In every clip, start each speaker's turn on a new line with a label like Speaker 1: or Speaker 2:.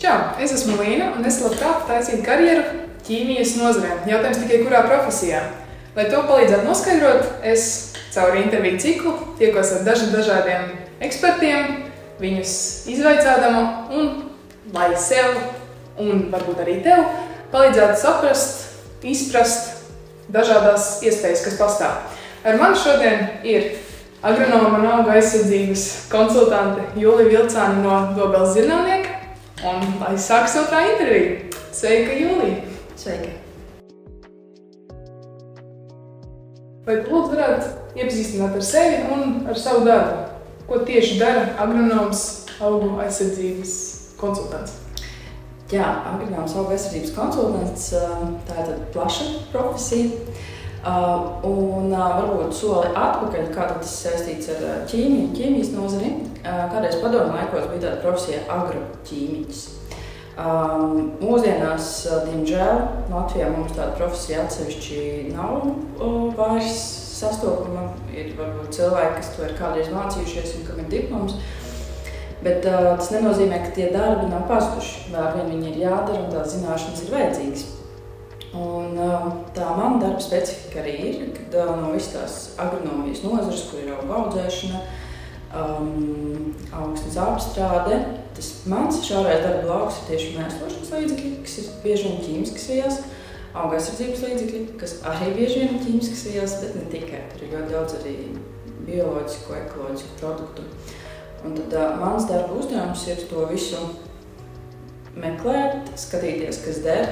Speaker 1: Čau, es esmu Līna un es labprāt taisītu karjeru ķīmijas nozarē. Jautājums tikai kurā profesijā. Lai to palīdzētu noskaidrot, es caur interviju ciklu tiekos ar dažādiem ekspertiem, viņus izvaicādama un lai sev un varbūt arī tev palīdzētu saprast, izprast dažādās iespējas, kas pastāv. Ar mani šodien ir agronoma un augu aizsardzības konsultante Julija Vilcāne no Dobeles Zirnavnieka. Un lai sāks otrā intervija. Sveika, Julija!
Speaker 2: Sveika!
Speaker 1: Vai tu lūdzu varētu iepazīstināt ar sevi un ar savu darbu? Ko tieši dara agronoms augu aizsardzības konsultants?
Speaker 2: Jā, agronoms augu aizsardzības konsultants tā ir plaša profesija. Varbūt soli atpakaļ, kā tas saistīts ar ķīmijas nozari. Kādreiz padomu laikos bija tāda profesija agroķīmiķis. Mūsdienās, diemžēl, Latvijā mums tāda profesija atsevišķi nav vairs sastopama. Ir varbūt cilvēki, kas to ir kādreiz mācījušies un kam ir diploms. Bet tas nenozīmē, ka tie darbi nav pazuduši. Vēl vien viņi ir jādara un tās zināšanas ir vajadzīgas. Un tā mana darba specifika arī ir, kad no visas tās agronomijas nozares, kur ir augu audzēšana, augsnes apstrāde, tas mans šaurais darba lauks ir tieši mēslošanas līdzekļi, kas ir bieži vien ķīmiskas vielas, augu aizsardzības līdzekļi, kas arī bieži vien ķīmiskas vielas, bet ne tikai. Tur ir ļoti daudz arī bioloģisku, ekoloģisku produktu. Un tad mans darba uzdevums ir to visu meklēt, skatīties, kas der,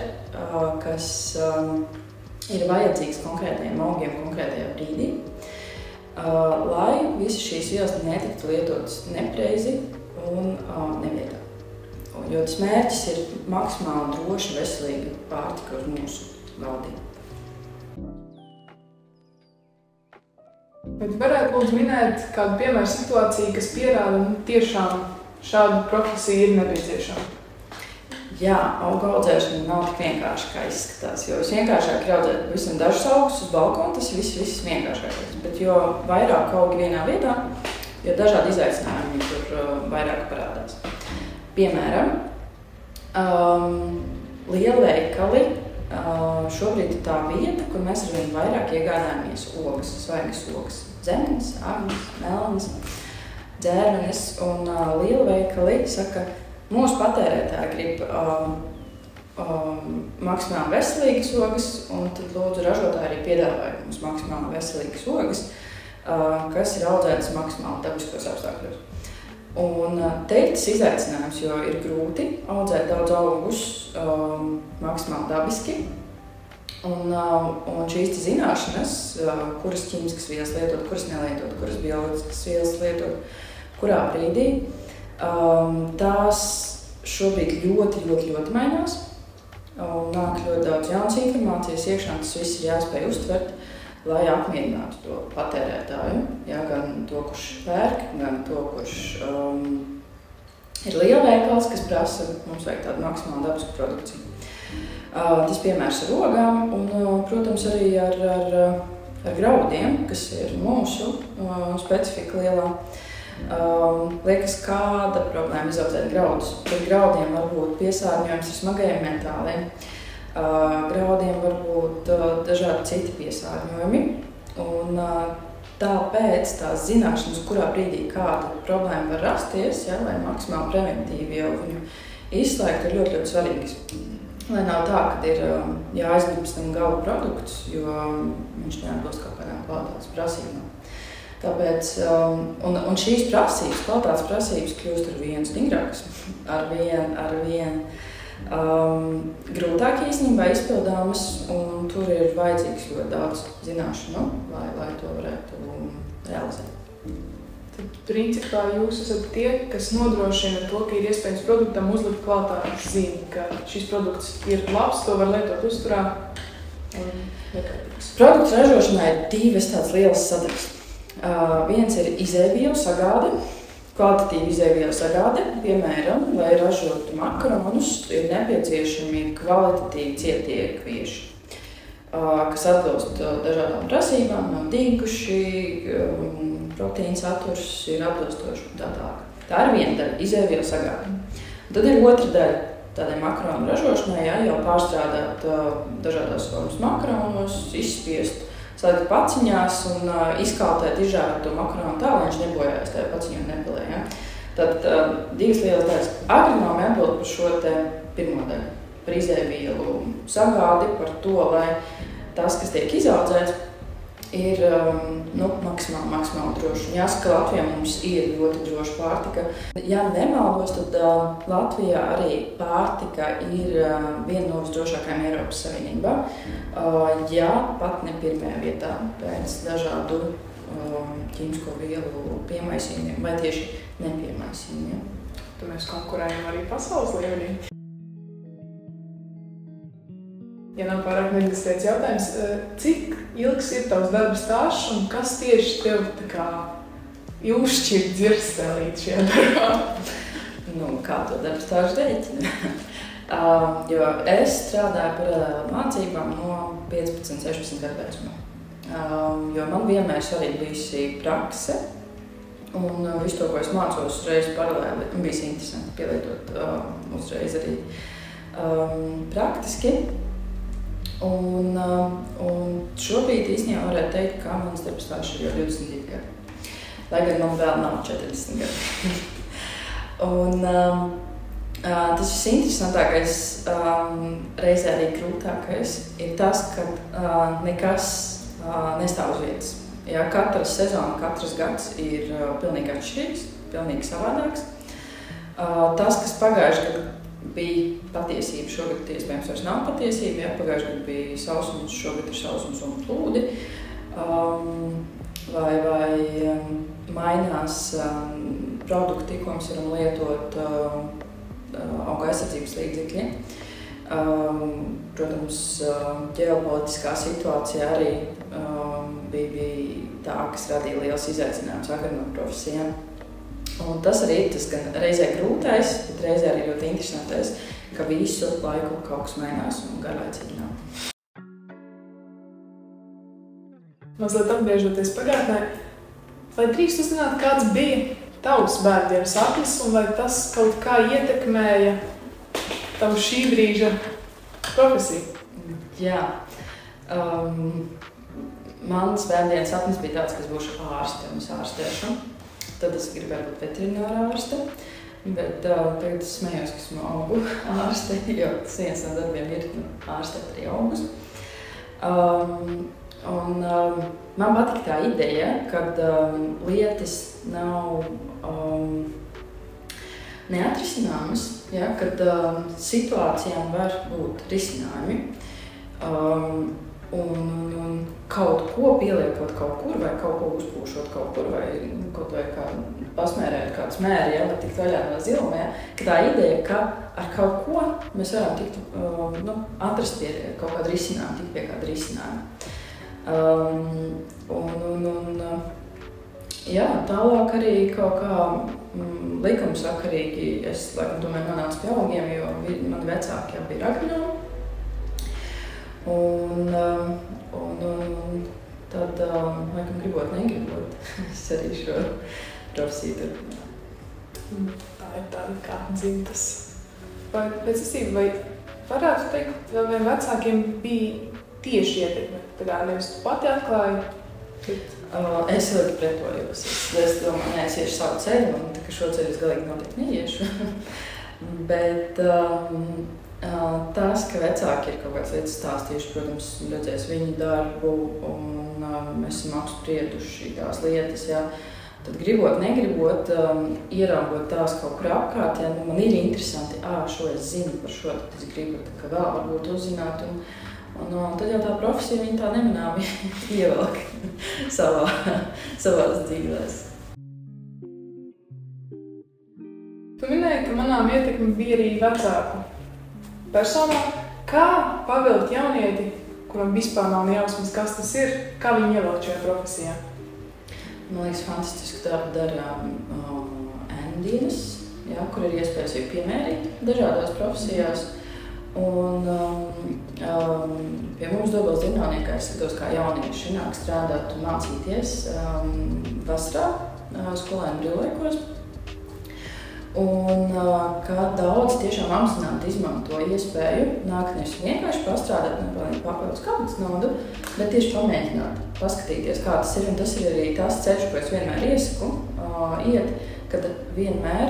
Speaker 2: kas ir vajadzīgs konkrētajiem augiem konkrētajā brīdī, lai visas šīs vielas netiktu lietotas nepreizi un nevietā. Jo tas mērķis ir maksimāli droši veselīga pārtika uz mūsu galdiem.
Speaker 1: Bet varētu lūdzu minēt kādu piemēru situāciju, kas pierāda, tiešām šādu profesiju ir nepieciešama?
Speaker 2: Jā, augu audzēšana nav tik vienkārši, kā izskatās, jo visvienkāršāk ir audzēt visam dažus augus uz balkonu, tas viss vienkāršākais. Bet jo vairāk augi vienā vietā, jo dažādi izaicinājumi tur vairāk parādās. Piemēram, lielveikali šobrīd ir tā vieta, kur mēs arvien vairāk iegādājamies ogas, svaigas ogas, zemes, agnes, melnas, dzērvenes, un lielveikali saka, mūsu patērētāji grib maksimāli veselīgas ogas, un tad lūdzu ražotāji arī piedāvāja mums maksimāli veselīgas ogas, kas ir audzētas maksimāli dabiskos apstākļos. Un te ir tas izaicinājums, jo ir grūti audzēt daudz augus maksimāli dabiski, un šīs zināšanas, kuras ķīmiskas vielas lietot, kuras nelietot, kuras bioloģiskas vielas lietot, kurā brīdī, tās šobrīd ļoti mainās, un nāk ļoti daudz jaunas informācijas iekšā, tas viss ir jāspēj uztvert, lai apmierinātu to patērētāju, jā, gan to, kurš pērk, gan to, kurš ir lielveikals, kas prasa mums vajag tādu maksimāli dabisku produkciju. Tas piemērs ar ogām un, protams, arī ar graudiem, kas ir mūsu specifika lielā. Liekas, kāda problēma izaudzēt graudus. Par graudiem var būt piesārņojums ar smagajiem metāliem, graudiem var būt dažādi citi piesārņojumi. Un tāpēc tās zināšanas, kurā brīdī kāda problēma var rasties, ja, lai maksimāli preventīvi jau viņu izslēgt, ir ļoti svarīgas. Lai nav tā, ka ir jāizglīst tam gala produkts, jo viņš neatbilst kaut kādām kvalitātes prasībām. Tāpēc, un šīs prasības, kvalitātes prasības kļūst arvien stingrākas, arvien grūtāk īstenībā izpildāmas, un tur ir vajadzīgs ļoti daudz zināšanu, lai to varētu realizēt.
Speaker 1: Tad, principā, jūs esat tie, kas nodrošina to, ka ir iespējams produktam uzlikt kvalitātes zīmi, ka šis produkts ir labs, to var lietot uzturā un nekaitīgs.
Speaker 2: Produktu ražošanā ir divas tādas lielas sadaļas. Viens ir izēvielu sagāde, kvalitatīva izēvielu sagāde. Piemēram, lai ražotu makaronus, ir nepieciešami kvalitatīvi cietie kvieši, kas atbilst dažādām prasībām, nav dīguši, proteīna saturs ir atbilstoši un tā tālāk. Tā ir viena daļa, izēvielu sagāde. Tad ir otra daļa tādai makaronu ražošanai, ja, jau pārstrādāt dažādās formas makaronus, izspiest, salikt paciņās un izkaltēt, izžāvēt to makaronu tā, lai viņš nebojājas tajā paciņā un nepilē. Ja. Tad divas lielas daļas. Agronomi atbild par šo te pirmo daļu, par izēvielu sagādi, par to, lai tas, kas tiek izaudzēts, ir maksimāli droši. Jāsaka, Latvijā mums ir ļoti droša pārtika. Ja nemaldos, tad Latvijā arī pārtika ir viena no visdrošākajām Eiropas Savienībā. Ja pat ne pirmajā vietā pēc dažādu ķīmisko vielu piemaisījumiem vai tieši nepiemaisījumiem.
Speaker 1: Tad mēs konkurējam arī pasaules līmenī. Ja nav pārāk negribas jautājums, cik ilgs ir tavs darba stāžs un kas tieši tev tā kā uzšķir dzirkstēlīt šajā darbā?
Speaker 2: Kā to darba stāžu rēķina? Jo es strādāju paralēli mācībām no 15-16 gadu vecumā. Jo man vienmēr svarīgi bijusi prakse un visu to, ko es mācos uzreiz paralēli, bijis interesanti pielietot uzreiz arī praktiski. Un šobrīd īstenībā varētu teikt, ka mans darba stāžs ir jau 22 gadi. Lai gan man vēl nav 40 gadi. Un tas visinteresantākais, reizē arī grūtākais, ir tas, ka nekas nestāv uz vietas. Ja, katra sezona, katrs gads ir pilnīgi atšķirīgs, pilnīgi savādāks. Tas, kas pagājuši gadu bija patiesība, šogad iespējams vairs nav patiesība. Ja, pagājuši gadu bija sausums, šogad ir sausums un plūdi. Vai mainās produkti, ko mēs varam lietot auga aizsardzības līdzekļi. Protams, ģeopolitiskā situācija arī bija tā, kas radīja liels izaicinājums agronomu profesijām. Un tas arī ir tas gan reizē grūtais, bet reizē arī ļoti interesantais, ka visu laiku kaut kas mainās un garlaicīgi nav.
Speaker 1: Mazliet atgriežoties pagātnē, vai drīkst uzzināt, kāds bija tavs bērnības sapnis un vai tas kaut kā ietekmēja tavu šī brīža profesiju?
Speaker 2: Jā. Mans bērnības sapnis bija tāds, ka es būšu ārste un es ārstēšu. Tad es gribēju būt veterināra ārste, bet tagad es smējos, ka esmu augu ārste, jo tas viens no darbiem ir ārstēt arī augus. Man patika tā ideja, kad lietas nav neatrisināmas, ja, kad situācijām var būt risinājumi. Un kaut ko pieliekot kaut kur, vai kaut ko uzpūšot kaut kur, vai kaut vai kā pasmērēt kādu smēri, ja, lai tikt vaļā no ziluma, ja, ka tā ideja, ka ar kaut ko mēs varam tikt, atrast pie kaut kāda risinājuma, tikt pie kāda risinājuma. Jā, tālāk arī kaut kā likumsakarīgi es laikam tomēr nonācu pie augiem, jo mani vecāki jau bija agronomi. Un tad, laikam, gribot, negribot, es arī šo profesiju turpināju.
Speaker 1: Tā ir tāda kā dzimtas. Vai pēc īstenībā, vai varētu teikt, vai vecākiem bija tieši ietekme? Tā kā nevis tu pati atklāji, bet...
Speaker 2: Es ļoti pretojos. Es domāju, es iešu savu ceļu, un tā, ka šo ceļu es galīgi noteikti neiešu. Bet... Tas, ka vecāki ir kaut kādas lietas stāstījuši, protams, redzēs viņu darbu un mēs esam apsprieduši tās lietas, ja, tad gribot, negribot, ieraugot tās kaut kur apkārt, ja, man ir interesanti, šo es zinu par šo, tad es gribu, ka vēl varbūt uzzināt, un tad jau tā profesija viņa tā nemanāmi ievelk savās dzīvēs.
Speaker 1: Tu minēji, ka manām ietekme bija arī vecāku personā. Kā pavilkt jaunieti, kuram vispār nav nejausmas, kas tas ir, kā viņi ievelk šajā profesijā?
Speaker 2: Man liekas, fantastiski darbu dara ēnudienas, ja, kur ir iespējas jau piemērīt dažādās profesijās. Un pie mums Dobeles ģenerālniekā es skatos, kā jaunieši nāk strādāt un mācīties vasarā skolēnu brīvlaikos. Un ka daudz tiešām apzināti izmanto iespēju nākt nevis vienkārši pastrādāt, nepelnīt papildus kabatas naudu, bet tieši pamēģināt, paskatīties, kā tas ir. Un tas ir arī tas ceļš, ko es vienmēr iesaku iet, kad vienmēr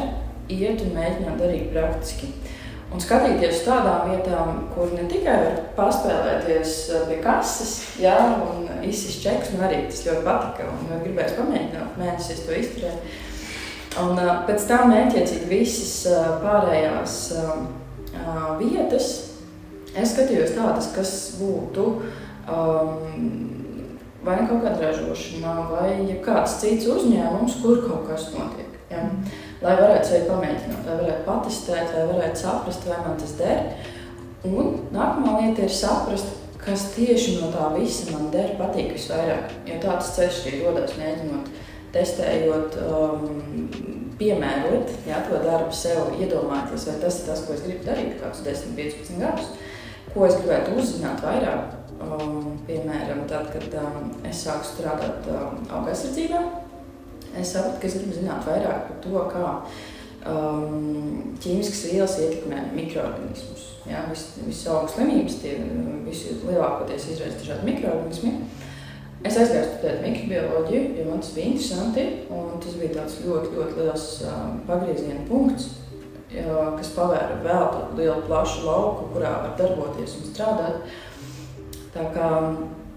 Speaker 2: iet un mēģināt darīt praktiski. Un skatīties uz tādām vietām, kur ne tikai var paspēlēties pie kases, jā, un izsist čekus, man arī tas ļoti patika, un gribēs pamēģināt, mēnesis to izturēt. Un pēc tam mērķiecīgi visas pārējās vietas es skatījos tādas, kas būtu vai kaut kāda ražošana, vai kāds cits uzņēmums, kur kaut kas notiek. Ja? Lai varētu sevi pamēģināt, lai varētu patestēt, lai varētu saprast, vai man tas der. Un nākamā lieta ir saprast, kas tieši no tā visa man der patīk visvairāk. Jo tāds ceļš arī rodās mēģinot, testējot, piemērot, ja, to darbu sev, iedomāties, vai tas ir tas, ko es gribu darīt kādus 10-15 gadus, ko es gribētu uzzināt vairāk. Piemēram, tad, kad es sāku strādāt auga aizsardzībā, es sapratu, ka es gribu zināt vairāk par to, kā ķīmiskas vielas ietekmē mikroorganismus. Ja, visas augu slimības, tie visi lielākoties izraisa dažādi mikroorganismi. Es aizgāju studēt mikrobioloģiju, jo man tas bija interesanti, un tas bija tāds ļoti, ļoti liels pagrieziena punkts, kas pavēra vēl tādu lielu plašu lauku, kurā var darboties un strādāt. Tā kā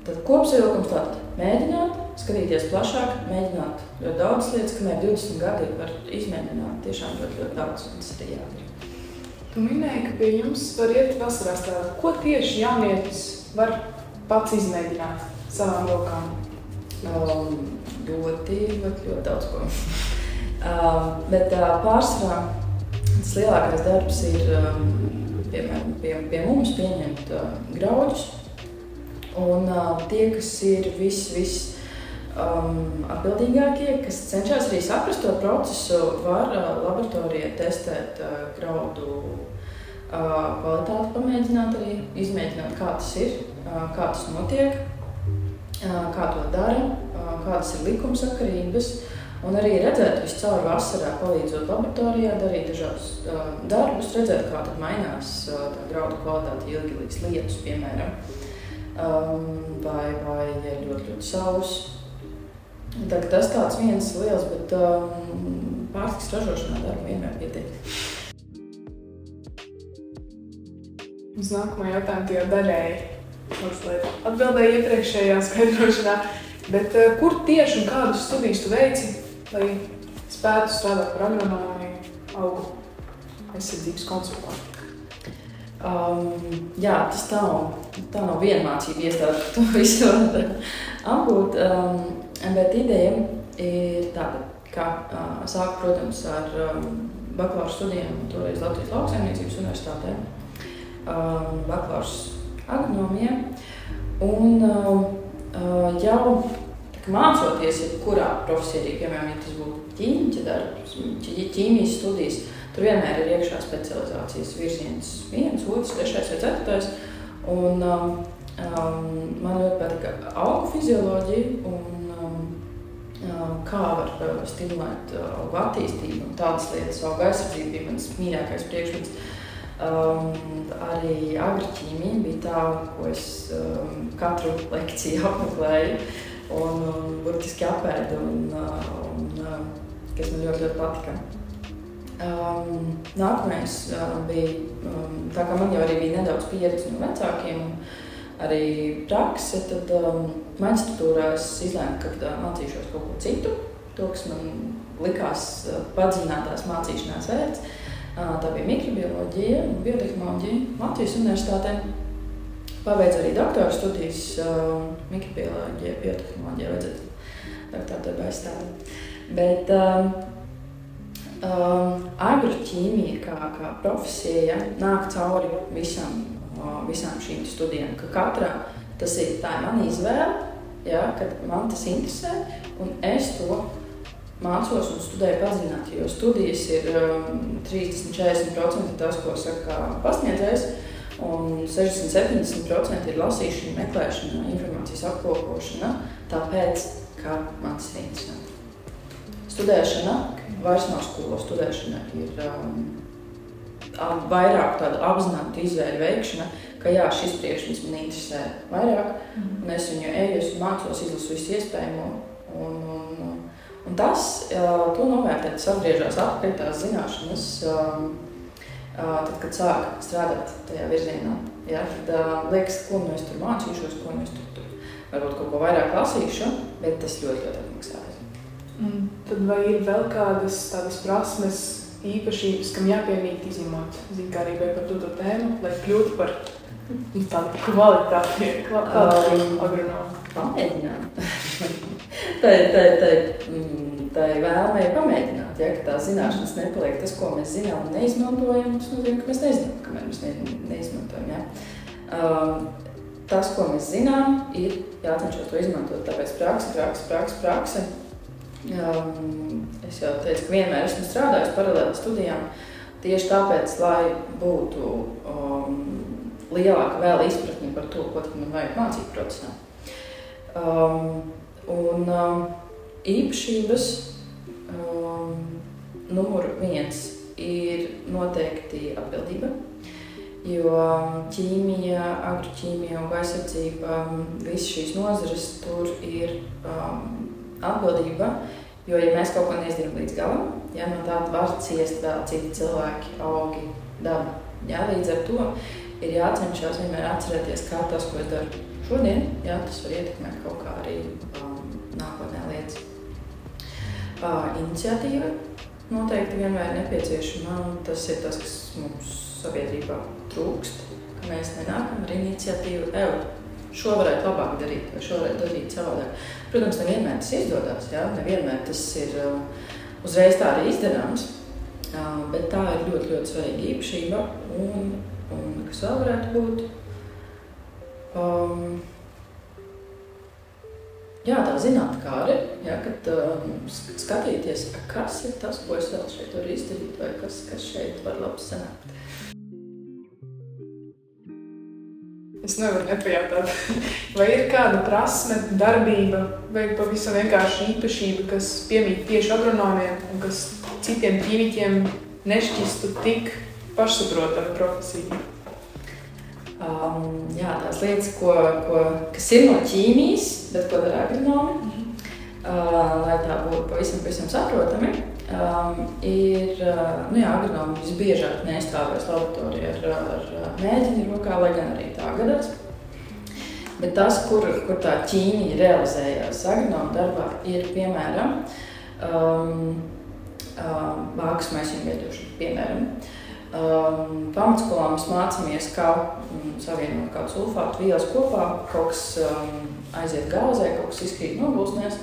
Speaker 2: tad kopsavilkums tātad mēģināt, skatīties plašāk, mēģināt ļoti daudz lietas, kamēr 20 gadi var izmēģināt tiešām ļoti daudz, un tas arī jādara.
Speaker 1: Tu minēji, ka pie jums var iet vasarā strādāt. Ko tieši jaunietis var pats izmēģināt savām rokām?
Speaker 2: Ļoti daudz ko. Bet pārsvarā tas lielākais darbs ir, piemēram, pie mums pieņemt graudus. Un tie, kas ir atbildīgākie, kas cenšas arī saprast to procesu, var laboratorijā testēt graudu kvalitāti, pamēģināt arī, izmēģināt, kā tas ir, kā tas notiek, kā to dara, kādas ir likumsakarības, un arī redzēt visu cauri vasarā, palīdzot laboratorijā, darīt dažādus darbus, redzēt, kā tad mainās tā graudu kvalitāte ilgi līdz lietus, piemēram, vai ir ļoti sauss. Tas tāds viens liels, bet pārtikas ražošanā darba vienmēr pietiek.
Speaker 1: Uz nākamo jautājumu tie jau daļēji atbildēji iepriekšējā skaidrošanā, bet kur tieši un kādas studijas tu veici, lai spētu strādāt par agronomu augu aizsardzības konsultantu?
Speaker 2: Jā, tas tā nav viena mācība iestāde, to visu apgūt, bet ideja ir tāda, ka sāku, protams, ar bakalaura studijām, toreiz Latvijas Lauksaimniecības universitātē, bakalaurs agronomijā, un jau mācoties, kurā profesija, piemēram, ja tas būtu ķīmiķa darbs, ķīmijas studijas, tur vienmēr ir iekšā specializācijas virziens 1, 2, 3 vai 4. Un man ļoti patika augu fizioloģija un kā var stimulēt augu attīstību un tādas lietas. Augu aizsardzība bija mans mīļākais priekšmets. Arī agroķīmija bija tā, ko es katru lekciju apmeklēju un burtiski apēdu un kas man ļoti patika. Nākamais bija, tā kā man jau arī bija nedaudz pieredze no vecākiem un arī prakse, tad maģistratūrā es izlēmu, ka mācīšos kaut ko citu, to, kas man likās padziļinātās mācīšanās vērts. Tā bija mikrobioloģija un biotehnoloģija Latvijas universitātē. Pabeidzu arī doktora studijas mikrobioloģija, biotehnoloģija, vajadzētu doktora darbu aizstāvēt. Bet agroķīmija kā profesija nāk cauri visām šīm studijām, ka katrā tā ir mana izvēle, ja, kad man tas interesē, un es to mācos un studēju padziļināt, jo studijas ir 30–40% tas, ko saka pasniedzējs, un 60–70% ir lasīšana, meklēšana, informācijas apkopošana, tāpēc, ka man tas ir interesanti. studēšana vairs nav skola, studēšana ir vairāk tāda apzināta izvēļu veikšana, ka jā, šis priekšmets man interesē vairāk, un es viņu eju, es mācos, izlasu visu iespējamo, un tas, to novērtēt, tas atgriežās atpakaļ tās zināšanas, tad, kad sāk strādāt tajā virzienā, jā, tad liekas, ko nu es tur mācīšos, ko nu es tur varbūt kaut ko vairāk lasīšu, bet tas ļoti, ļoti atmaksājas.
Speaker 1: Tad vai ir vēl kādas tādas prasmes, īpašības, kam jāpiemīt izņemot ziņkārībai par to tēmu, lai kļūtu par tādu kvalitāti agronomu?
Speaker 2: Pamēģināt. Tā ir vēlmei pamēģināt, ja, ka tās zināšanas nepaliek tas, ko mēs zinām un neizmantojam, tas nozīmē, ka mēs nezinām, kamēr mēs neizmantojam. Ja. Tas, ko mēs zinām, ir jācenšas to izmantot, tāpēc prakse. Es jau teicu, ka vienmēr esmu strādājis paralēli studijām, tieši tāpēc, lai būtu lielāka vēl izpratne par to, ko man vajag mācīt procesā. Īpašības numur 1 ir noteikti atbildība, jo ķīmija, agroķīmija un gaisardzība, visas šīs nozares tur ir atbildība, jo, ja mēs kaut ko neizdarām līdz galam, ja, no tā var ciest vēl citi cilvēki, augi, daba. Ja, līdz ar to ir jācenšas vienmēr atcerēties, kā tas, ko es daru šodien, ja, tas var ietekmēt kaut kā arī nākotnē lietas. Iniciatīva noteikti vienmēr nepieciešama, un tas ir tas, kas mums sabiedrībā trūkst, ka mēs nenākam ar iniciatīvu, šo varētu labāk darīt, vai šo varētu darīt savādāk. Protams, nevienmēr tas izdodas, ja? Nevienmēr tas ir uzreiz tā arī izdarāms, bet tā ir ļoti, ļoti svarīga īpašība, un kas vēl varētu būt? Jā, tā zinātkāre, ja, kad skatīties, kas ir tas, ko es vēl šeit varu izdarīt, vai kas šeit var labi sanākt.
Speaker 1: Es nevaru nepajautāt, vai ir kāda prasme, darbība vai pavisam vienkārši īpašība, kas piemīt tieši agronomiem un kas citiem ķīmiķiem nešķistu tik pašsaprotama profesija?
Speaker 2: Jā, tās lietas, kas ir no ķīmijas, bet ko dara agronomi, lai tā būtu pavisam saprotami, ir, agronomi visbiežāk neizstāvēs laboratorijā ar mēģini rokā, lai gan arī tā gadās. Bet tas, kur tā ķīmija realizējās agronomu darbā, ir, piemēram, vākas maisiņu veidošana, piemēram. Pamatskolā mēs mācāmies, kā savienot kādu sulfātu vielas kopā, kaut kas aiziet gāzē, kaut kas izkrīt nogulsnēs,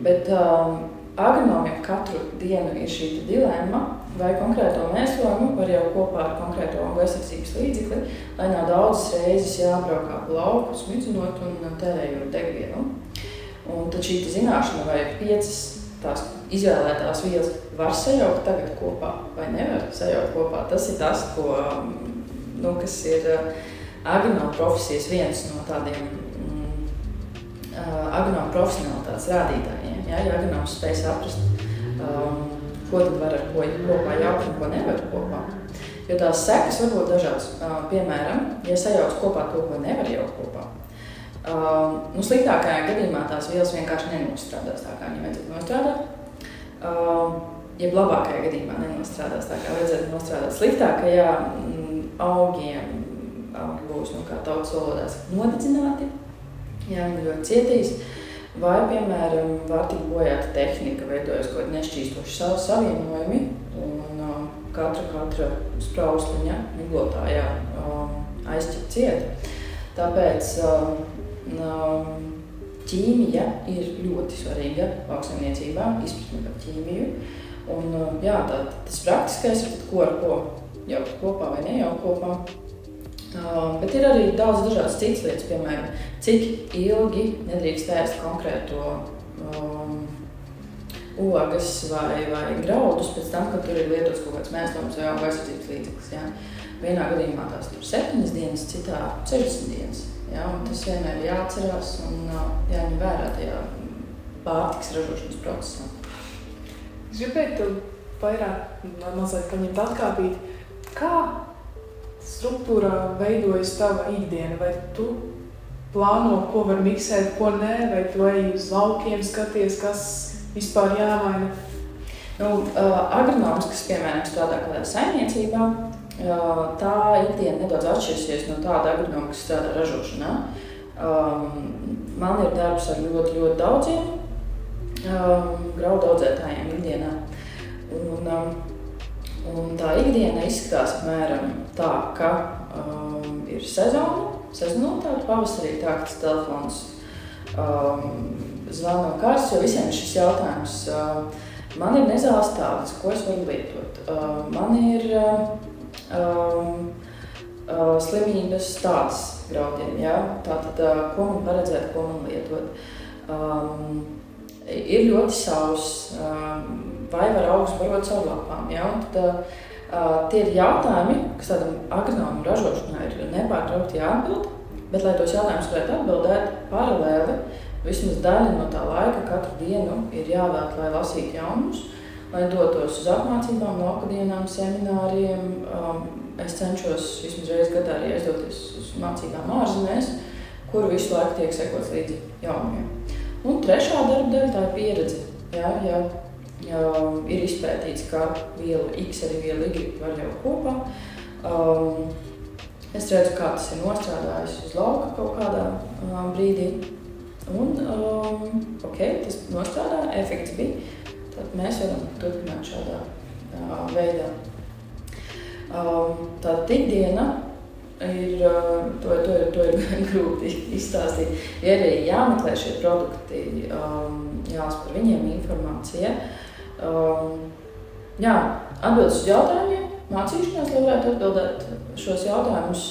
Speaker 2: bet agronomiem katru dienu ir šī dilemma, vai konkrēto mēslojumu var jau kopā ar konkrēto aizsardzības līdzekli, lai nav daudzas reizes jābraukā pa lauku, smidzinot un tērējot degvielu. Un tad šī zināšana vai 5 tās izvēlētās vielas var sajaukt tagad kopā vai nevar sajaukt kopā. Tas ir tas, kas ir agronomu profesijas viens no tādiem agronomu profesionalitātes rādītājiem. Ja agronoms spēj saprast, ko tad var ar ko kopā jaukt un ko nevar kopā. Jo tās sekas var būt dažādas. Piemēram, ja sajauc kopā to, ko nevar jaukt kopā, sliktākajā gadījumā tās vielas vienkārši nenostrādās tā, kā viņam vajadzētu nostrādāt. Jeb labākajā gadījumā nenostrādās tā, kā vajadzētu nostrādāt. Sliktākajā augi būs, kā tautas valodās, nodedzināti, ja viņi ļoti cietīs. Vai, piemēram, var tikt bojāta tehnika, veidojas kaut kādi nešķīstoši savienojumi, un katra sprausliņa miglotājā aizķer ciet. Tāpēc ķīmija ir ļoti svarīga lauksaimniecībā, izpratne par ķīmiju. Un, tas praktiskais ir, ko ar ko jaukt kopā vai nejaukt kopā. Bet ir arī daudz dažādas citas lietas, piemēram, cik ilgi nedrīkst ēst konkrēto ogas vai graudus pēc tam, kad tur ir lietots kaut kāds mēslojums vai aizsardzības līdzeklis. Ja? Vienā gadījumā tās tur 7 dienas, citā 60 dienas. Ja? Un tas vienmēr ir jāatcerās un jāņem vērā tajā pārtikas ražošanas procesā.
Speaker 1: Es gribēju tev vairāk, mazliet paņemt atkāpīt, kā struktūrā veidojas tava ikdiena, vai tu plāno, ko var miksēt, ko nē, vai tu ej uz laukiem skaties, kas vispār jāmaina?
Speaker 2: Agronoms, kas, piemēram, strādā kādā saimniecībā, tā ikdiena nedaudz atšķirsies no tāda agronoma, kas strādā ražošanā. Man ir darbs ar ļoti, ļoti daudziem graudu audzētājiem ikdienā. Un tā ikdiena izskatās apmēram tā, ka ir sezonalitāte, pavasarī tā, ka tas telefons zvana no kārs, jo visiem ir šis jautājums. Man ir nezāles tādas, ko es varu lietot. Man ir slimības tādas graudiem, ja? Tātad, ko man paredzēt, ko man lietot. Ir ļoti sauss, vai var augsts barot caur lapām, ja? Tad, tie ir jautājumi, kas tādam agronomu ražošanā ir nepārtraukti jāatbild, bet, lai tos jautājumus varētu atbildēt, paralēli vismaz daļa no tā laika katru dienu ir jāvērt, lai lasītu jaunumus, lai dotos uz apmācībām, lauku dienām, semināriem. Es cenšos vismaz reizi gadā arī aizdoties uz mācībām ārzemēs, kuru visu laiku tiek sekots līdzi jaunumiem. Un trešā darba daļa tā ir pieredze. Ja ir izpētīts, ka vielu X arī vielu Y var jau kopā. Es redzu, kā tas ir nostrādājis uz lauka kaut kādā brīdī. Un, tas nostrādā, efekts bija. Tad mēs varam turpināt šādā veidā. Tāda ikdiena ir, to ir grūti izstāstīt. Ir arī jāmeklē šie produkti, jālas par viņiem informācija. Atbildes uz jautājumiem, mācīšanās, lai varētu atbildēt šos jautājumus.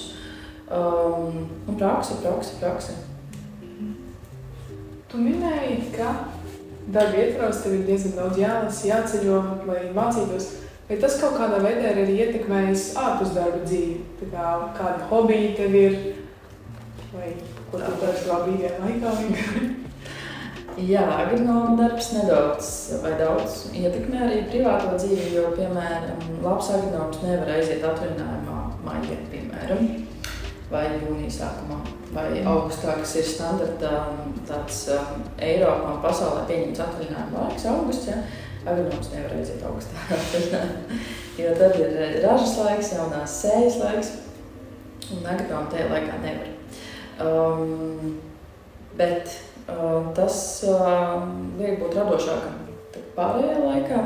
Speaker 2: Un prakse.
Speaker 1: Tu minēji, ka darba ietvaros tev ir diezgan daudz jālas, jāceļo, lai mācītos. Vai tas kaut kādā veidā ir arī ietekmējis ārpus darba dzīvi? Tā kā kādi hobiji tev ir? Vai ko tu dari savā brīvajā laikā?
Speaker 2: Jā, agronoma darbs nedaudz vai daudz ietekmē arī privāto dzīvi, jo, piemēram, labs agronoms nevar aiziet atvaļinājumā maijā, piemēram, vai jūnija sākumā, vai augustā, kas ir standarta tāds Eiropā un pasaulē pieņemts atvaļinājuma laiks, augusts, ja? Agronoms nevar aiziet augustā, jo tad ir ražas laiks, jaunās sējas laiks, un agronomi tajā laikā nevar. Bet tas liek būt radošākam pārējā laikā,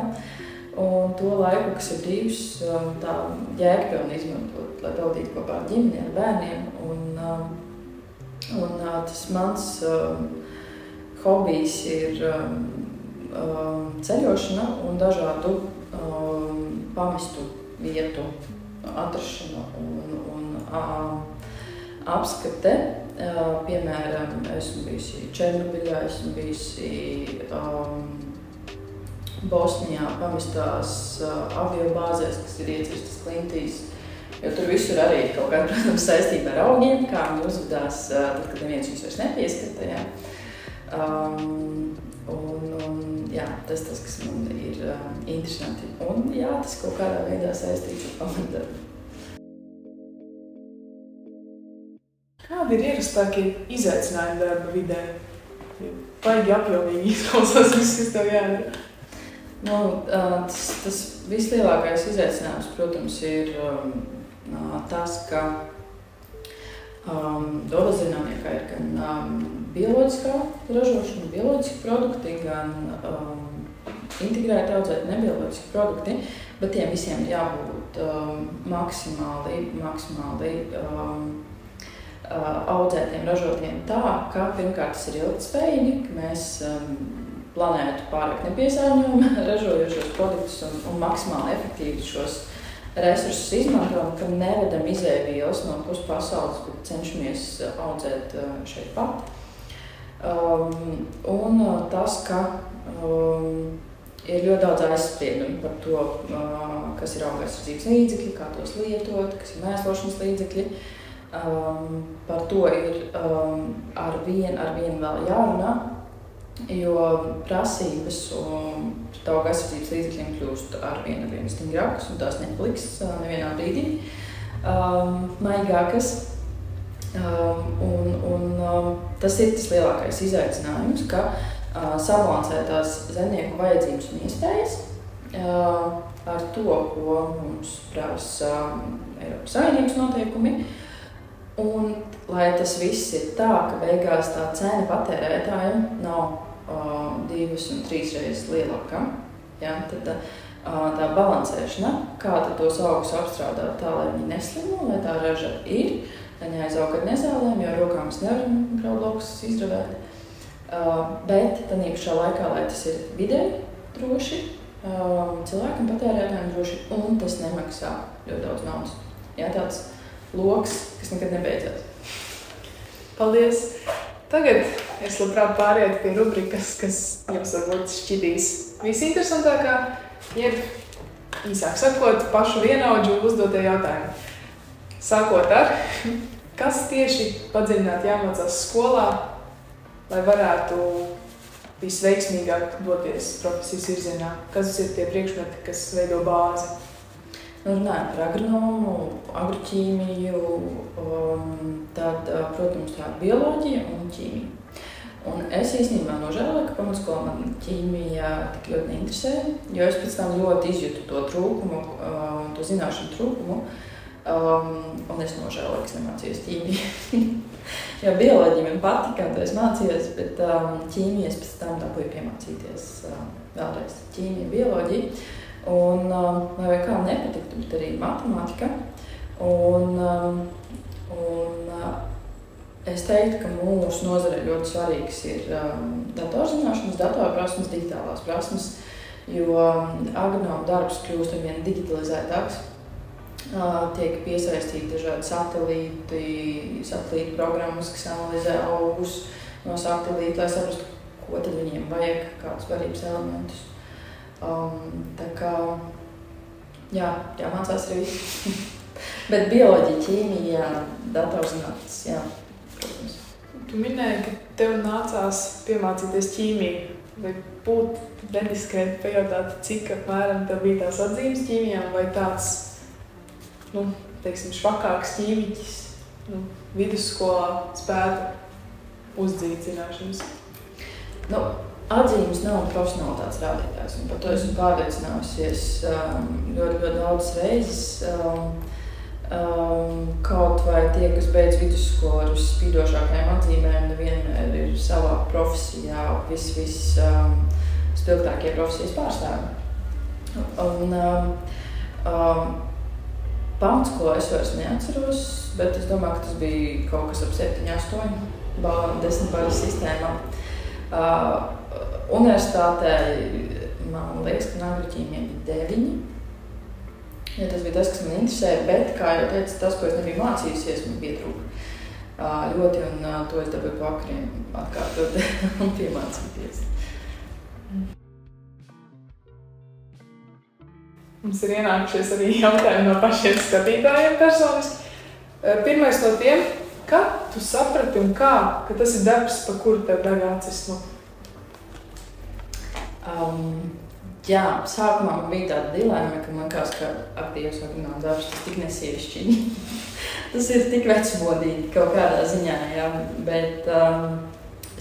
Speaker 2: un to laiku, kas ir brīvs, tā jēgpilni izmantot, lai pavadītu kopā ar ģimeni, ar bērniem. Un tas mans hobijs ir ceļošana un dažādu pamestu vietu atrašana un apskate. Piemēram, esmu bijusi Černobiļā, esmu bijusi Bosnijā pamestās aviobāzēs, kas ir iecirstas klintīs. Jo tur visur arī ir kaut kāda, protams, saistība ar augiem, kā viņi uzvedās, tad, kad neviens viņus vairs nepieskata. Ja. Tas, kas man ir interesanti. Un jā, tas kaut kādā veidā saistīts ar pamatdarbu.
Speaker 1: Kādi ir ierastākie izaicinājumi darba vidē? Baigi apjomīgi izklausās viss, kas tev jādara.
Speaker 2: Tas vislielākais izaicinājums, protams, ir tas, ka Dola zinātniekā ir gan bioloģiskā ražošana, bioloģiski produkti, gan integrēti audzēti nebioloģiski produkti, bet tiem visiem ir jābūt maksimāli audzētiem, ražotiem tā, ka pirmkārt tas ir ilgtspējīgi, ka mēs planētu pārāk nepiesārņojam ražojošos produktus un maksimāli efektīvi šos resursus izmantojam, ka nevedam izēvielas no puses pasaules, bet cenšamies audzēt šeit pat. Un tas, ka ir ļoti daudz aizspriedumi par to, kas ir augaisardzības līdzekļi, kā tos lietot, kas ir mēslošanas līdzekļi. Par to ir ar vienu vēl jārunā, jo prasības auga aizsardzības līdzekļiem kļūst arvien stingrākas, un tās nepaliks nevienā brīdī maigākas. Tas ir tas lielākais izaicinājums, ka sabalansēt tās zemnieku vajadzības un iespējas ar to, ko mums prasa Eiropas Savienības noteikumi. Un lai tas viss ir tā, ka beigās tā cena patērētājiem nav 2 un 3 reizes lielāka. Ja? Tad tā balansēšana, kā tad tos augus apstrādāt tā, lai viņi neslimo, lai tā raža ir, lai neaizaug ar nezālēm, jo rokām mēs nevaram graudlaukus izravēt. Bet tad īpašā laikā, lai tas ir vidēji droši, cilvēkam patērētājiem droši, un tas nemaksā ļoti daudz naudas. Jā, tāds loks, kas nekad nebeidzās.
Speaker 1: Paldies! Tagad es labprāt pārietu pie rubrikas, kas jums varbūt šķitīs visinteresantākā, jeb īsāk sakot, pašu vienaudžu uzdotie jautājumi. Sākot ar, kas tieši padziļināt jāmācās skolā, lai varētu visveiksmīgāk doties profesijas virzienā? Kas ir tie priekšmeti, kas veido bāzi?
Speaker 2: Runājot par agronomu, agroķīmiju, tad, protams, tā ir bioloģija un ķīmija. Un es īstenībā nožēloju, ka pamatskolā man ķīmija tik ļoti neinteresēja, jo es pēc tam ļoti izjūtu to trūkumu, to zināšanu trūkumu, un es nožēloju, ka es nemācījos ķīmiju. Jo bioloģija man patika, to es mācījos, bet ķīmiju es pēc tam dabūju piemācīties vēlreiz. Ķīmija, bioloģija. Un, vai kā nepatiktu, bet arī matemātika. Un es teiktu, ka mūsu nozarē ļoti svarīgs ir datorzināšanas, datorprasmes, digitālās prasmes, jo agronomu darbs kļūst arvien digitalizētāks. Tiek piesaistīti dažādi satelītu programmas, kas analizē augus no satelīta, lai saprastu, ko tad viņiem vajag, kādus barības elementus. Tā kā, jāmācās arī viss. Bet bioloģija, ķīmija, datorzinātnes, jā, protams.
Speaker 1: Tu minēji, ka tev nācās piemācīties ķīmiju. Vai būtu nediskrēti pajautāt, cik apmēram tev bija tās atzīmes ķīmijām, vai tāds, teiksim, švakāks ķīmiķis vidusskolā spētu uzdzīt zināšanas?
Speaker 2: Atzīmes nav profesionālitātes rādītājs, un par to esmu pārliecinājusies ļoti daudzas reizes. Kaut vai tie, kas beidz vidusskolu ar spīdošākajām atzīmēm, nevienmēr ir savā profesijā spilgtākie profesijas pārstāvi. Pamatskolā es vairs neatceros, bet es domāju, ka tas bija kaut kas ap 7-8 balām 10 baļu sistēmā. Universitātē, man liekas, ka agroķīmija bija 9. Ja tas bija tas, kas man interesēja, bet, kā jau teicu, tas, ko es nebiju mācījusies, man pietrūka ļoti, un to es dabūju vakariem atkārtot un piemācīties.
Speaker 1: Mums ir ienākušies arī jautājumi no pašiem skatītājiem personiski. Pirmais no tiem, kad tu saprati un kā, ka tas ir darbs, pa kuru tev deg acis?
Speaker 2: Sākumā man bija tāda dilēma, ka man liekas, ka aktīvs agronomu darbs tas tik nesievišķīgi. Tas ir tik vecmodīgi kaut kādā ziņā, jā, bet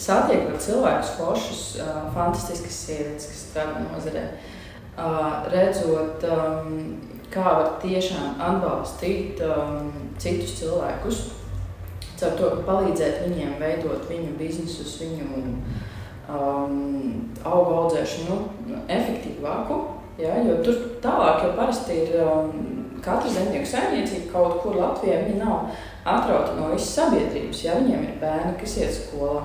Speaker 2: satiekot cilvēkus foršus, fantastiskas sievietes, kas strādā nozarē, redzot, kā var tiešām atbalstīt citus cilvēkus, caur to, ka palīdzēt viņiem veidot viņu biznesus, viņu augu audzēšanu efektīvāku, ja, jo tur tālāk jau parasti ir katra zemnieku saimniecība kaut kur Latvijā, viņi nav atrauti no visas sabiedrības, ja, viņiem ir bērni, kas iet skolā,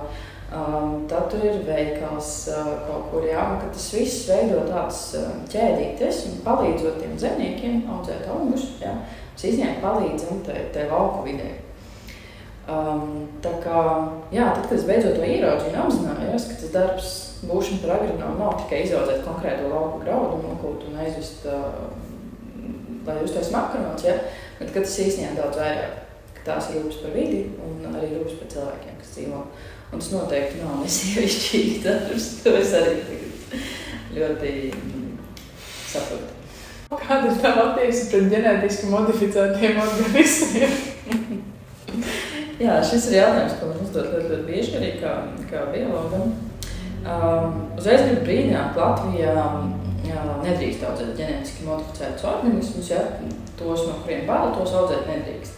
Speaker 2: tad tur ir veikals kaut kur, jā, un ka tas viss veido tāds ķēdītes un palīdzot tiem zemniekiem audzēt augus, ja, mēs izņēm palīdzam tai lauku vidē. Tā kā, tad, kad es beidzot to ieraudzīju un apzinājos, ka tas darbs būšana par agronomu nav tikai izaudzēt konkrēto lauku graudu un nokūt un aizvest, lai uztais makaronus, ja, bet ka tas īstenībā daudz vairāk. ka tās ir rūpes par vidi un arī rūpes par cilvēkiem, kas dzīvo. Un tas noteikti nav nesievišķīgi darbs, to es arī ļoti saprotu.
Speaker 1: Kāda ir tava attieksme pret ģenētiski modificētiem organismiem?
Speaker 2: Jā, šis ir jautājums, ko man uzdot ļoti bieži arī kā biologam. Uzreiz gribu brīdināt, ka Latvijā nedrīkst audzēt ģenētiski modificētus organismus, ja tos, no kuriem bail, tos audzēt nedrīkst.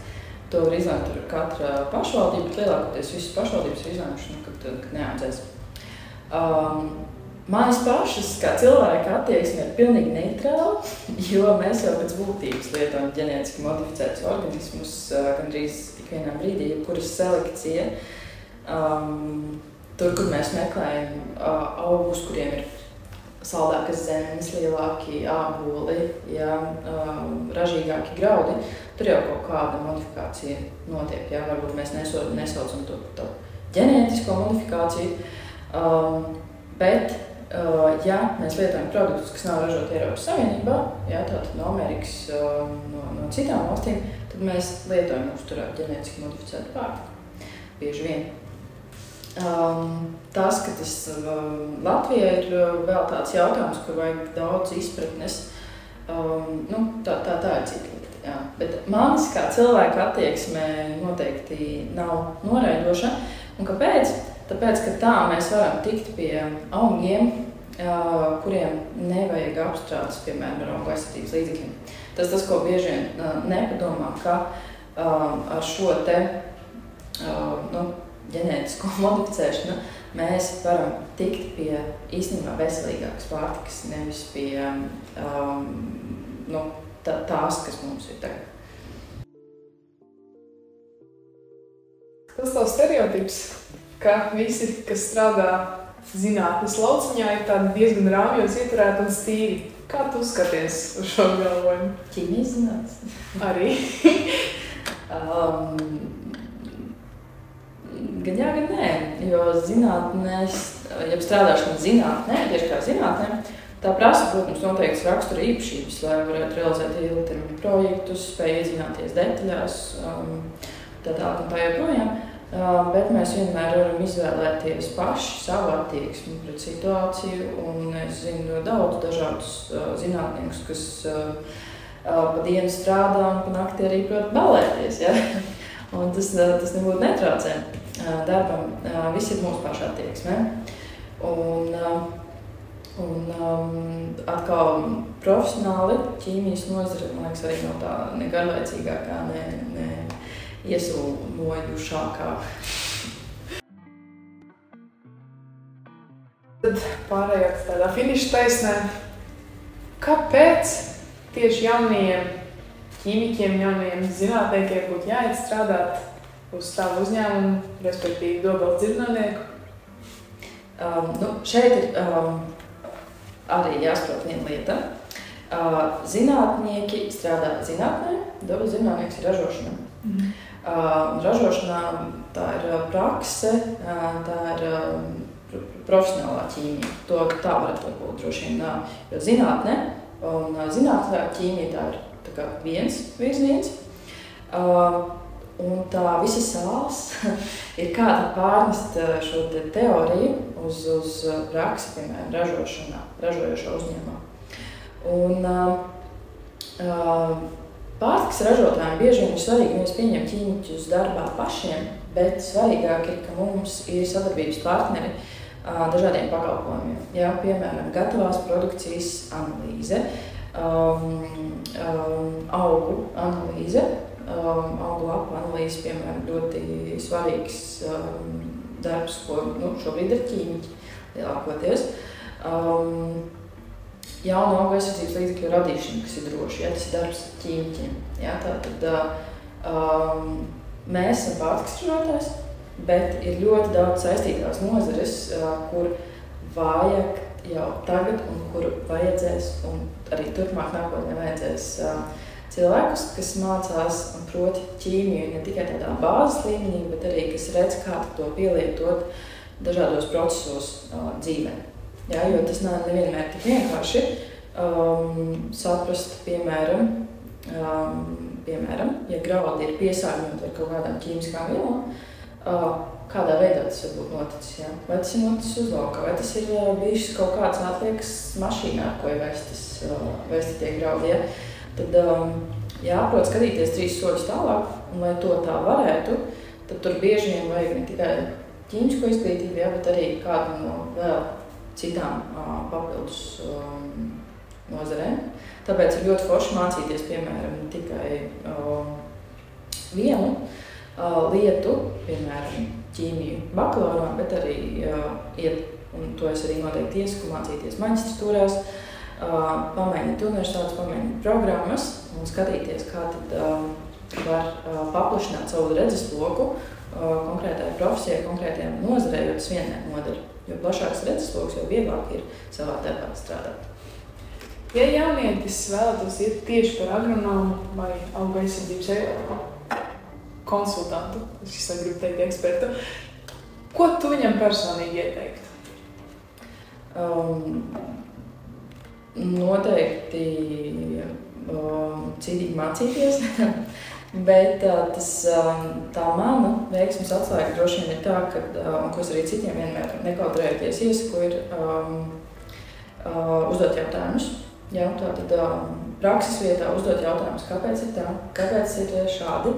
Speaker 2: To var izlemt tur katra pašvaldība, bet lielākoties visas pašvaldības ir izlēmušas, kad neaudzēs. Manis pašas, kā cilvēka attieksme, ir pilnīgi neitrāla, jo mēs jau pēc būtības lietojam ģenētiski modificētus organismus gandrīz ikvienā brīdī, jebkuras selekcija. Tur, kur mēs meklējam augus, kuriem ir saldākas zemes, lielāki āboli, ražīgāki graudi, tur jau kaut kāda modifikācija notiek. Jā. Varbūt mēs nesaucam to par ģenētisko modifikāciju, bet ja mēs lietojam produktus, kas nav ražoti Eiropas Savienībā, tātad no Amerikas, no citām valstīm, tad mēs lietojam uzturā ģenētiski modificētu pārtiku. Bieži vien. Tas, ka tas Latvijai ir vēl tāds jautājums, kur vajag daudz izpratnes, tā ir cita lieta. Jā. Bet manis kā cilvēka attieksme noteikti nav noraidoša. Un kāpēc? Tāpēc, ka tā mēs varam tikt pie augiem, kuriem nevajag apstrādes, piemēram, ar augu aizsardzības līdzekļiem. Tas, ko bieži vien nepadomā, ka ar šo te ģenētisko modificēšanu mēs varam tikt pie īstenībā veselīgākas pārtikas, nevis pie tās, kas mums ir tagad.
Speaker 1: Tas tavs stereotips, ka visi, kas strādā zinātnes lauciņā, ir tādi diezgan rāmjos ieturēti un stīvi. Kā tu skaties uz šo galvojumu?
Speaker 2: Ķīmijas zinātnes.
Speaker 1: Arī.
Speaker 2: Gan jā, gan nē, jo zinātnēs, ja strādāšana zinātnē, tieši kā zinātnē, tā prasa, protams, noteikts rakstura īpašības, lai varētu realizēt ilgtermiņa projektus, spēj iedzināties detaļās, tā joprojām. Bet mēs vienmēr varam izvēlēties paši savu attieksmi pret situāciju, un es zinu daudz dažādus zinātniekus, kas pa dienu strādā un pa nakti arī prot balēties, ja? Un tas nebūtu netraucē darbam, viss ir mūsu paša attieksme. Un atkal profesionāli ķīmijas nozare, man liekas, arī no tā negarlaicīgākā, ne iesūmojušākā.
Speaker 1: Tad pārējāt tādā finiša taisnē. Kāpēc tieši jaunajiem ķīmiķiem, jaunajiem zinātniekiem būtu jāiet strādāt uz tavu uzņēmumu, respektīvi Dobeles dzirdinānieku?
Speaker 2: Šeit ir arī jāsaprot viena lieta. Zinātnieki strādā zinātnē, Dobeles dzirdinānieks ir ražošanā. Ražošanā tā ir prakse, tā ir profesionālā ķīmija. To tā varētu būt droši vien, jo zinātne un zinātnē ķīmija tā ir tā kā viens virziens. Un tā visa sāls ir kāda pārnest šo teoriju uz praksi, piemēram, ražojošā uzņēmumā. Un pārtikas ražotājiem bieži vien ir svarīgi nevis pieņemt ķīmiķus darbā pašiem, bet svarīgāk ir, ka mums ir sadarbības partneri dažādiem pakalpojumiem. Jā, piemēram, gatavās produkcijas analīze, augu analīze, augu lapu analīze, piemēram, ļoti svarīgs darbs, ko šobrīd ir ķīmiķi lielākoties. Jaunu augu aizsardzības līdzekļu radīšana, kas ir droši, tas ir darbs ķīmiķiem. Tātad mēs esam pārtikas ražotājs, bet ir ļoti daudz saistītās nozares, kur vajag jau tagad un kur vajadzēs, un arī turpmāk nākotnē vajadzēs cilvēkus, kas mācās un prot ķīmiju ne tikai tādā bāzes līmenī, bet arī, kas redz, kā to pielietot dažādos procesos dzīvē. Jā, jo tas nevienmēr tik vienkārši saprast, piemēram, piemēram, ja graudi ir piesārņoti ar kaut kādām ķīmiskām vielām, kādā veidā tas var būt noticis, ja? Vai tas ir noticis uz lauka, vai tas ir bijis kaut kāds atliekas mašīnā, ar ko ir vēsti tie graudi, ja? Tad jāprot skatīties 3 soļus tālāk, un lai to tā varētu, tad tur bieži vien vajag ne tikai ķīmisko izglītību, ja, bet arī kādu no vēl citām papildus nozarēm. Tāpēc ir ļoti forši mācīties, piemēram, ne tikai vienu lietu, piemēram, ķīmiju bakalaurā, bet arī iet, un to es arī noteikti iesaku, mācīties maģistratūrās, pamēģināt universitātes, pamēģināt programmas un skatīties, kā tad var paplašināt savu redzesloku konkrētajai profesijai, konkrētajām nozarei, jo tas vienai nodara. Jo plašāks redzesloks, jo vieglāk ir savā darbā strādāt.
Speaker 1: Ja jaunietis vēlētos iet tieši par agronomu vai augu aizsardzības konsultantu, es gribu teikt ekspertu, ko tu viņam personīgi ieteiktu?
Speaker 2: Noteikti cītīgi mācīties, bet tā mana veiksmes atslēga droši vien ir tā, un ko es arī citiem vienmēr nekautrējoties iesaku, ir uzdot jautājumus. Jā, tātad prakses vietā uzdot jautājumus, kāpēc ir tā, kāpēc ir šādi,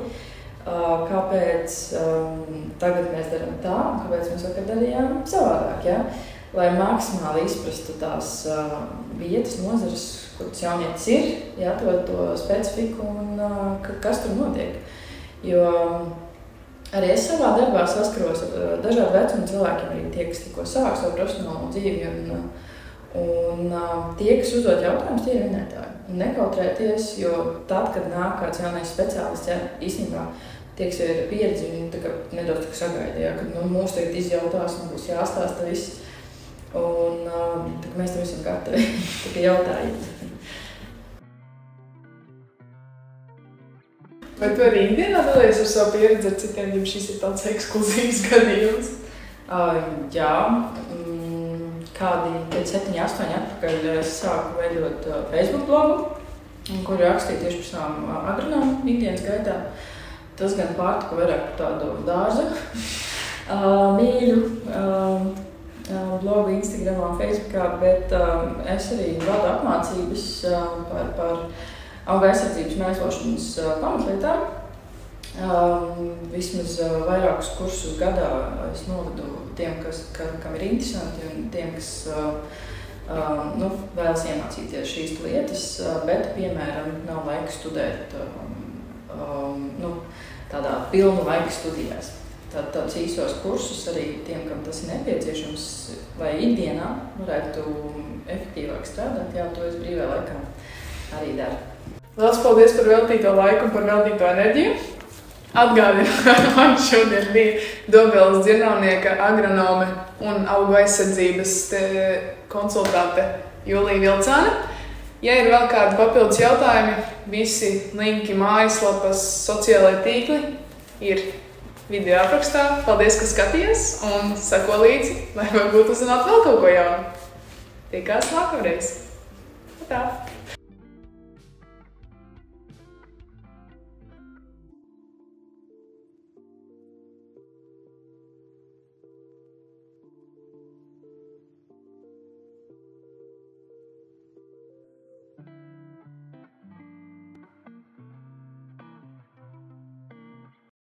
Speaker 2: kāpēc tagad mēs darām tā, un kāpēc mēs vakar darījām savādāk, ja? Lai maksimāli izprastu tās vietas, nozares, kur tas jaunietis ir, ja, to specifiku un kas tur notiek. Jo arī es savā darbā saskaros ar dažādu vecumu cilvēkiem, arī tie, kas tikko sāk savu profesionālo dzīvi, un tie, kas uzdod jautājumus, tie ir vinētāji. Un nekautrēties, jo tad, kad nāk kāds jaunais speciālists, ja, īstenībā tie, kas ir pieredzi, viņi nedaudz sagaida, ja, kad mūs tagad izjautās un būs jāstāsta viss. Un mēs tam esam gatavi, tikai jautājiet.
Speaker 1: Vai tu arī ikdienā dalies ar savu pieredzi ar citiem, ja šis ir tāds ekskluzīvs gadījums?
Speaker 2: Jā. Kādi 7-8 atpakaļ es sāku veidot Facebook blogu, kur rakstīju tieši par savām agronomu ikdienas gaitā. Tas gan pārtika vairāk par tādu dārza mīļu blogu Instagramā un Facebookā, bet es arī vadu apmācības par auga aizsardzības mēslošanas pamatlietām. Vismaz vairākus kursus gadā es novedu tiem, kam ir interesanti, un tiem, kas vēlas iemācīties šīs lietas, bet, piemēram, nav laika studēt tādā pilnu laika studijās. Tādus īsos kursus arī tiem, kam tas ir nepieciešams, lai ikdienā varētu efektīvāk strādāt, jā, to es brīvā laikā arī daru.
Speaker 1: Lielas paldies par veltīto laiku un par veltīto enerģiju. Atgādinu, man šodien bija Dobeles dzirnavnieka, agronome un augu aizsardzības konsultante Julija Vilcāne. Ja ir vēl kādi papildus jautājumi, visi linki, mājaslapas, sociālai tīkli ir video aprakstā. Paldies, ka skaties un seko līdzi, lai varbūt uzzināt vēl kaut ko jaunu. Tikās nākamreiz. Tā!